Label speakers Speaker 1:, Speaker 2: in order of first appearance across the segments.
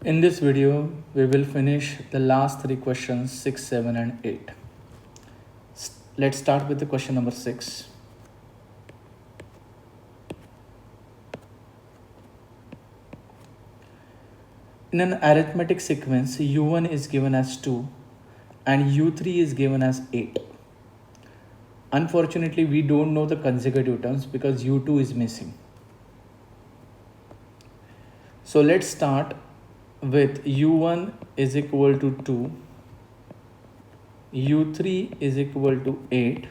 Speaker 1: In this video, we will finish the last three questions 6, 7 and 8. Let's start with the question number 6. In an arithmetic sequence, u1 is given as 2 and u3 is given as 8. Unfortunately, we don't know the consecutive terms because u2 is missing. So let's start with u1 is equal to 2, u3 is equal to 8,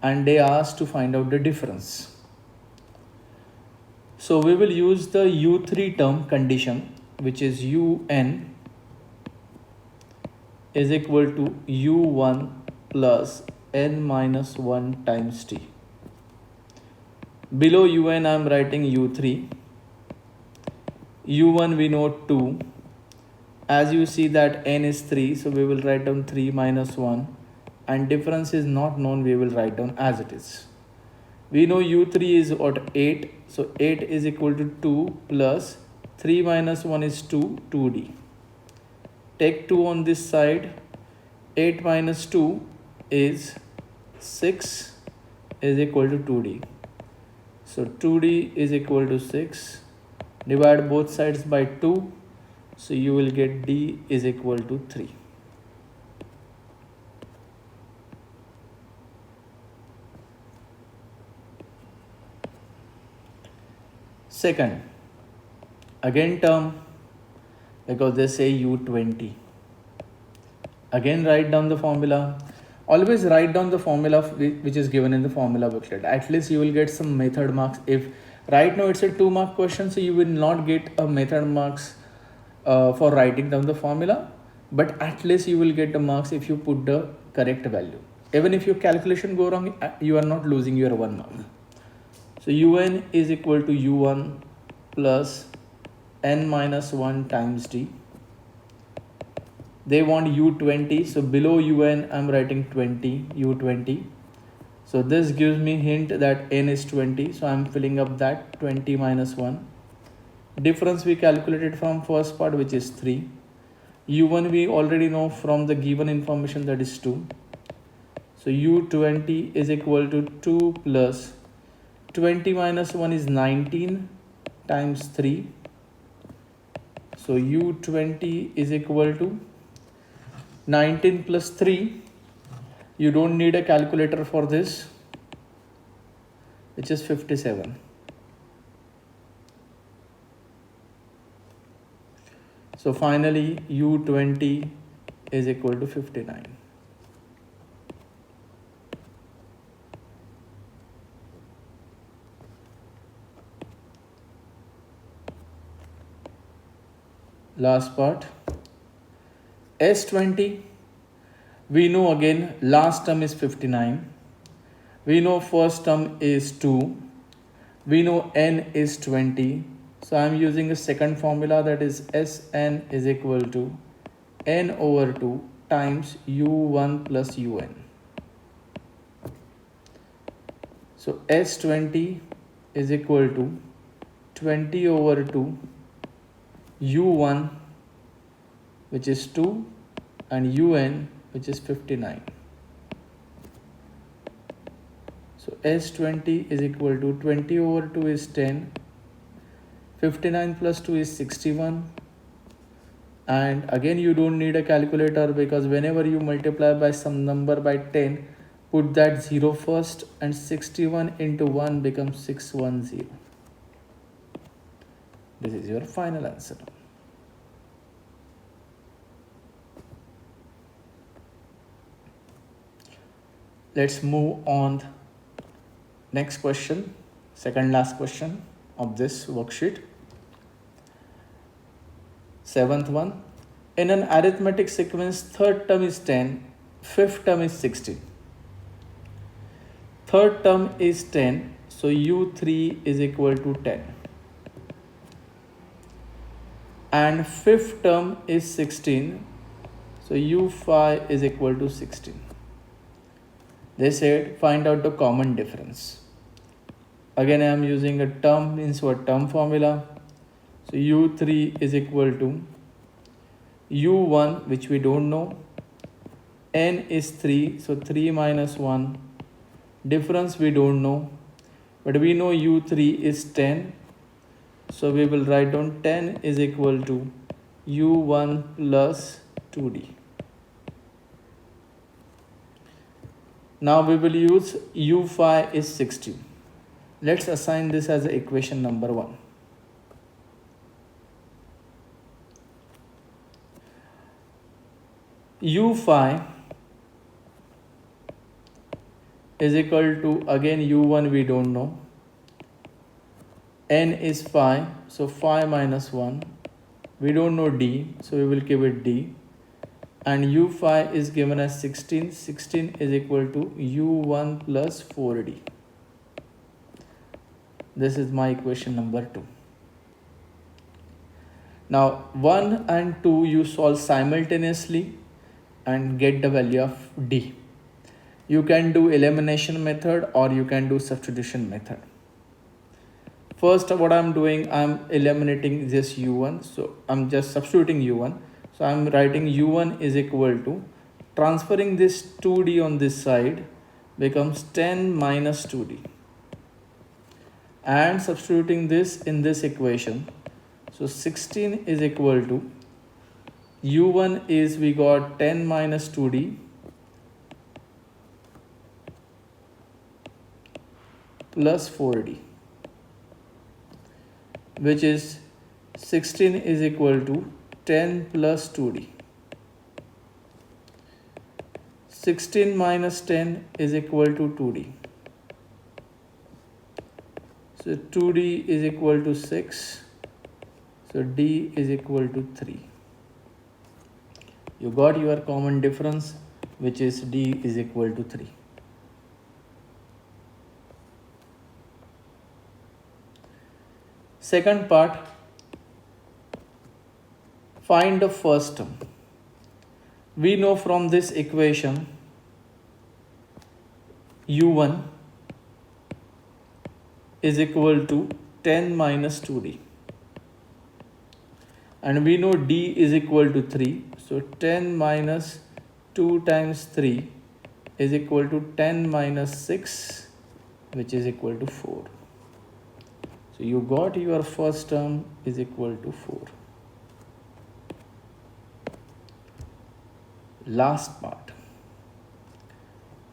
Speaker 1: and they asked to find out the difference. So we will use the u3 term condition, which is un is equal to u1 plus n minus 1 times t. Below un I am writing u3. u1 we know 2. As you see that n is 3, so we will write down 3 minus 1, and difference is not known, we will write down as it is. We know u3 is what, 8, so 8 is equal to 2 plus 3 minus 1 is 2, 2d. Take 2 on this side, 8 minus 2 is 6 is equal to 2d. So 2d is equal to 6. Divide both sides by 2, so you will get d is equal to 3. Second, again term, because they say u20. Again write down the formula. Always write down the formula which is given in the formula booklet. At least you will get some method marks. If right now it's a 2-mark question, so you will not get a method marks for writing down the formula, but at least you will get the marks if you put the correct value. Even if your calculation go wrong, you are not losing your 1 mark. So un is equal to u1 plus n minus 1 times d. They want u20, so below un I am writing 20, u20. So this gives me hint that n is 20, so I am filling up that 20 minus 1. Difference we calculated from first part, which is 3. u1 we already know from the given information, that is 2. So u20 is equal to 2 plus 20 minus 1 is 19 times 3. So u20 is equal to 19 plus 3. You don't need a calculator for this, which is 57. So finally u20 is equal to 59. Last part, S20, we know again last term is 59. We know first term is 2. We know n is 20. So I am using a second formula, that is Sn is equal to n over 2 times u1 plus un. So S20 is equal to 20 over 2 u1, which is 2, and un, which is 59. So S20 is equal to 20 over 2 is 10, 59 plus 2 is 61, and again you don't need a calculator, because whenever you multiply by some number by 10, put that 0 first, and 61 into 1 becomes 610. This is your final answer. Let's move on. Next question, second last question of this worksheet. Seventh one. In an arithmetic sequence, third term is 10, fifth term is 16. Third term is 10, so u3 is equal to 10. And fifth term is 16, so u5 is equal to 16. They said find out the common difference. Again I am using a term means what term formula. So u3 is equal to u1, which we don't know. N is 3, so 3 minus 1. Difference we don't know, but we know u3 is 10. So we will write down 10 is equal to u1 plus 2d. Now we will use u5 is 60. Let's assign this as equation number 1. u5 is equal to, again u1 we don't know. N is 5, so 5 minus 1. We don't know d, so we will give it d. And u5 is given as 16. 16 is equal to u1 plus 4d. This is my equation number 2. Now 1 and 2 you solve simultaneously and get the value of d. You can do elimination method or you can do substitution method. First, what I'm doing, I'm eliminating this u1. So I'm just substituting u1. So I'm writing u1 is equal to, transferring this 2d on this side becomes 10 minus 2d. And substituting this in this equation. So 16 is equal to, u1 is we got 10 minus 2d plus 4d, which is 16 is equal to 10 plus 2d. 16 minus 10 is equal to 2d. So 2d is equal to 6. So d is equal to 3. You got your common difference, which is d is equal to 3. Second part, find the first term. We know from this equation u1 is equal to 10 minus 2d. And we know d is equal to 3. So 10 minus 2 times 3 is equal to 10 minus 6, which is equal to 4. So you got your first term is equal to 4. Last part.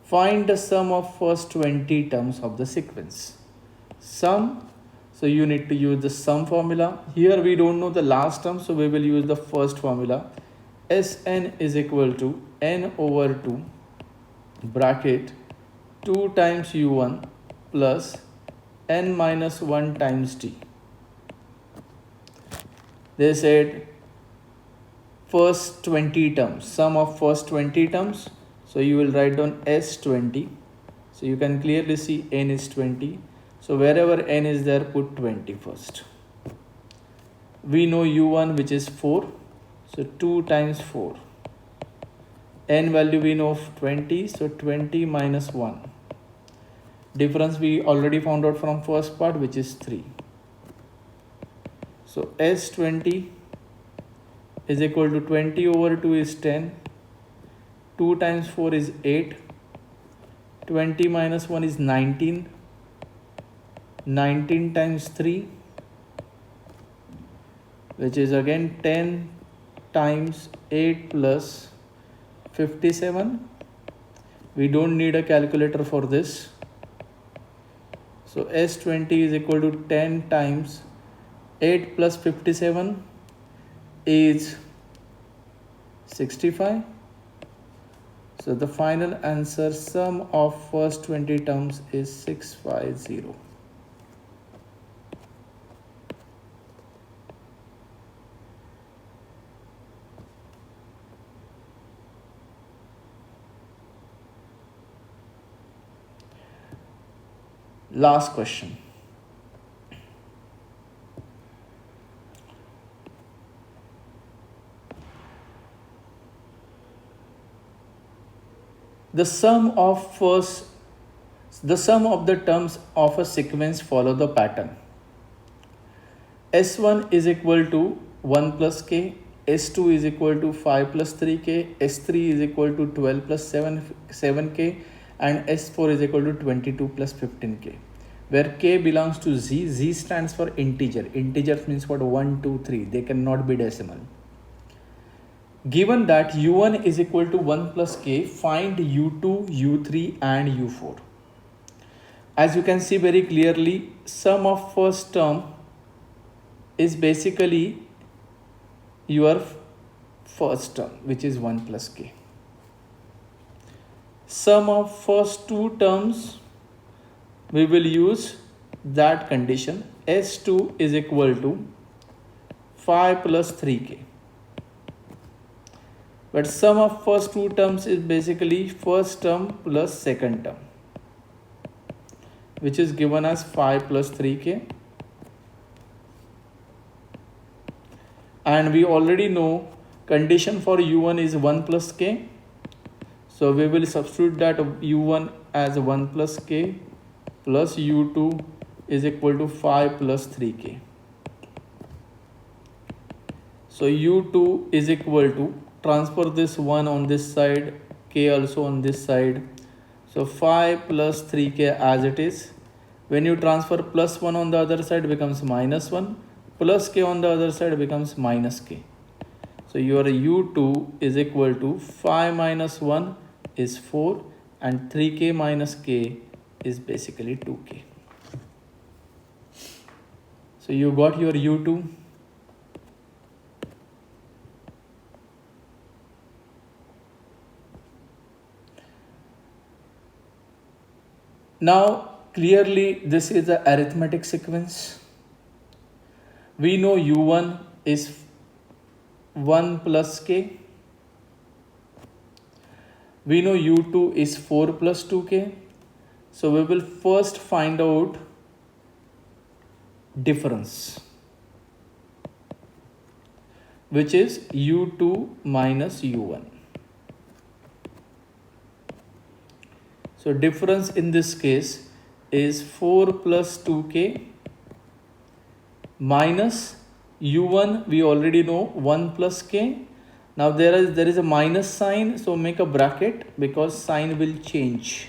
Speaker 1: Find the sum of first 20 terms of the sequence. Sum, so you need to use the sum formula. Here we don't know the last term, so we will use the first formula. Sn is equal to n over 2 bracket 2 times u1 plus n minus 1 times d. They said first 20 terms, sum of first 20 terms. So you will write down S20. So you can clearly see n is 20. So wherever n is there, put 20 first. We know u1, which is 4. So 2 times 4. N value we know of 20. So 20 minus 1. Difference we already found out from first part, which is 3. So S20 is equal to 20 over 2 is 10. 2 times 4 is 8. 20 minus 1 is 19. 19 times 3, which is again 10 times 8 plus 57. We don't need a calculator for this. So S20 is equal to 10 times 8 plus 57 is 65. So the final answer, sum of first 20 terms, is 650. Last question. The sum of the terms of a sequence follow the pattern.
Speaker 2: S1 is equal to 1 plus k, S2 is equal to 5 plus 3k, S3 is equal to 12 plus 7k, and S4 is equal to 22 plus 15k. Where k belongs to z, z stands for integer. Integers means what? 1, 2, 3. They cannot be decimal. Given that u1 is equal to 1 plus k, find u2, u3 and u4. As you can see very clearly, sum of first term is basically your first term, which is 1 plus k. Sum of first two terms, we will use that condition. S2 is equal to 5 plus 3k. But sum of first two terms is basically first term plus second term, which is given as 5 plus 3k. And we already know condition for u1 is 1 plus k. So we will substitute that u1 as 1 plus k plus u2 is equal to 5 plus 3k. So u2 is equal to, transfer this 1 on this side, k also on this side. So 5 plus 3k as it is. When you transfer plus 1 on the other side, becomes minus 1. Plus k on the other side becomes minus k. So your u2 is equal to 5 minus 1 is 4 and 3k minus k is basically 2k. So you got your u2. Now clearly this is the arithmetic sequence. We know u1 is 1 plus k. We know u2 is 4 plus 2k. So we will first find out difference, which is u2 minus u1. So difference in this case is 4 plus 2k minus u1, we already know 1 plus k. Now there is a minus sign, so make a bracket because sign will change.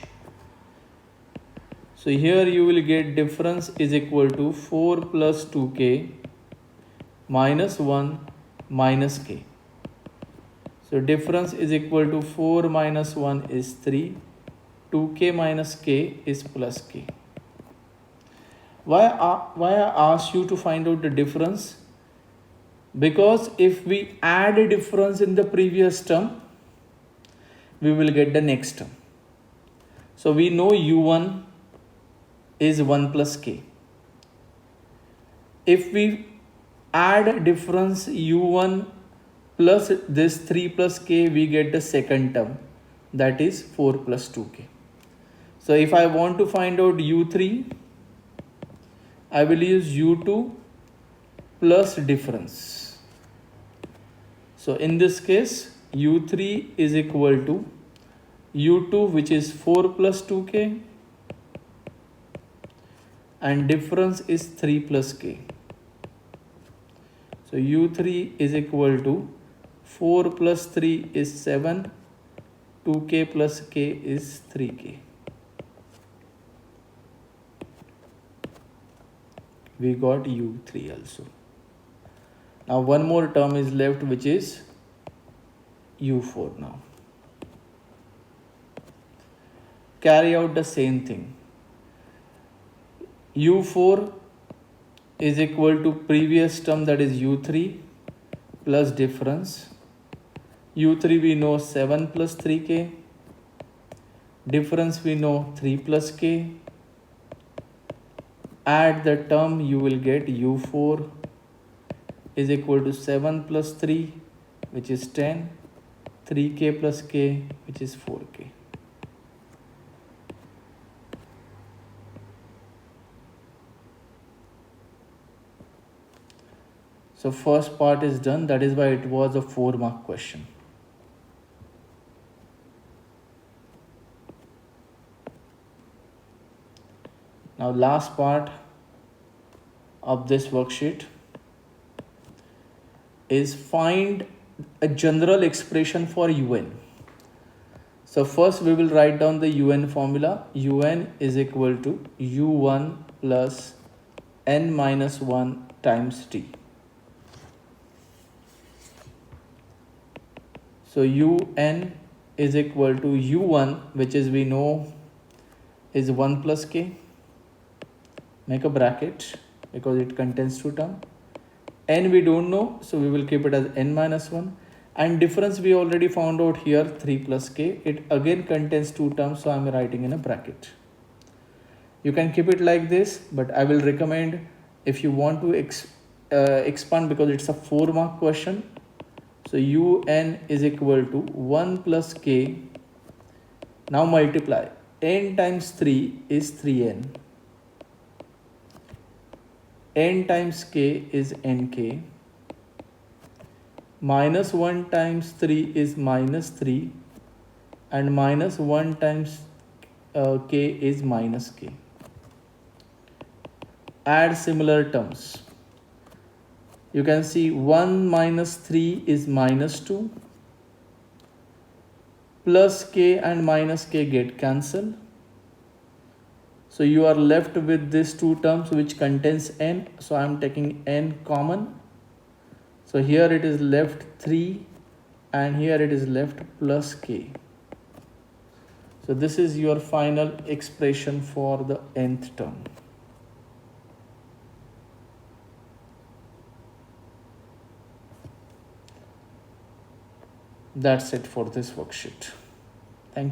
Speaker 2: So here you will get difference is equal to 4 plus 2k minus 1 minus k. So difference is equal to 4 minus 1 is 3. 2k minus k is plus k. Why I asked you to find out the difference? Because if we add a difference in the previous term, we will get the next term. So we know u1 is 1 plus k. If we add difference u1 plus this 3 plus k, we get the second term, that is 4 plus 2k. So if I want to find out u3, I will use u2 plus difference. So in this case, u3 is equal to u2, which is 4 plus 2k, and difference is 3 plus k. So u3 is equal to 4 plus 3 is 7, 2k plus k is 3k. We got u3 also. Now one more term is left, which is u4 now. Carry out the same thing. u4 is equal to previous term, that is u3 plus difference. u3 we know 7 plus 3k. Difference we know 3 plus k. Add the term, you will get u4 is equal to 7 plus 3, which is 10, 3k plus k, which is 4k. So first part is done. That is why it was a 4-mark question. Now last part of this worksheet.
Speaker 1: is find a general expression for un. So first we will write down the un formula. Un is equal to u1 plus n minus 1 times t. So un is equal to u1, which is we know is 1 plus k. Make a bracket because it contains two terms. N we don't know, so we will keep it as n minus 1. And difference we already found out here, 3 plus k. It again contains two terms, so I am writing in a bracket. You can keep it like this, but I will recommend if you want to expand, because it's a 4-mark question. So un is equal to 1 plus k. Now multiply. N times 3 is 3n. N times k is nk. Minus 1 times 3 is minus 3. And minus 1 times k is minus k. Add similar terms. You can see 1 minus 3 is minus 2. Plus k and minus k get cancelled. So you are left with these two terms which contains n. So I am taking n common. So here it is left 3 and here it is left plus k. So this is your final expression for the nth term. That's it for this worksheet.